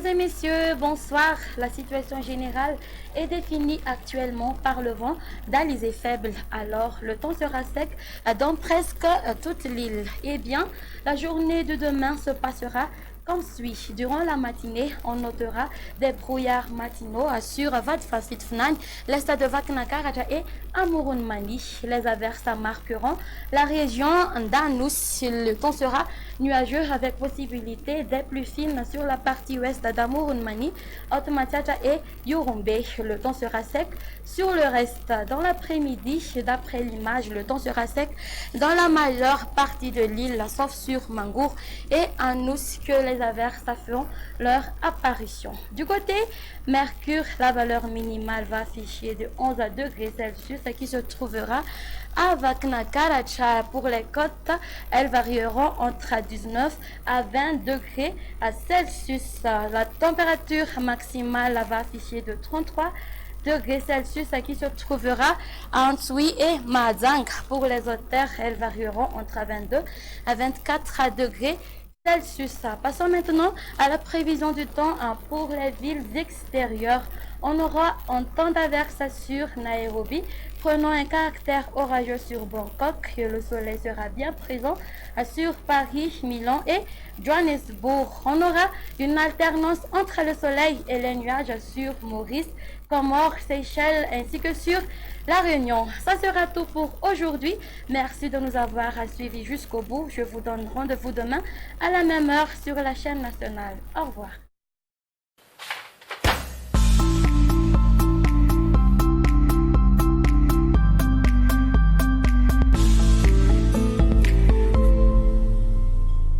Mesdames et messieurs, bonsoir. La situation générale est définie actuellement par le vent d'alizé faible. Alors, le temps sera sec dans presque toute l'île. Eh bien, la journée de demain se passera comme suit. Durant la matinée, on notera des brouillards matinaux sur Vadfasit Fnan, l'est de Vaknakaraja et Amurunmani. Les averses marqueront la région d'Anous. Le temps sera nuageux avec possibilité des pluies fines sur la partie ouest d'Amurunmani, Otmatiacha et Yurumbe. Le temps sera sec sur le reste. Dans l'après-midi, d'après l'image, le temps sera sec dans la majeure partie de l'île, sauf sur Mangour et Anous que les averses feront leur apparition. Du côté Mercure, la valeur minimale va afficher de 11 à degrés Celsius qui se trouvera à Vaknakaracha. Pour les côtes, elles varieront entre 19 à 20 degrés Celsius. La température maximale va afficher de 33 degrés Celsius qui se trouvera à Antsui et Mazang. Pour les autres terres, elles varieront entre 22 à 24 degrés Celsius. Passons maintenant à la prévision du temps pour les villes extérieures. On aura un temps d'averse sur Nairobi, prenant un caractère orageux sur Bangkok. Le soleil sera bien présent sur Paris, Milan et Johannesburg. On aura une alternance entre le soleil et les nuages sur Maurice, Comores, Seychelles ainsi que sur La Réunion. Ça sera tout pour aujourd'hui. Merci de nous avoir suivis jusqu'au bout. Je vous donne rendez-vous demain à la même heure sur la chaîne nationale. Au revoir.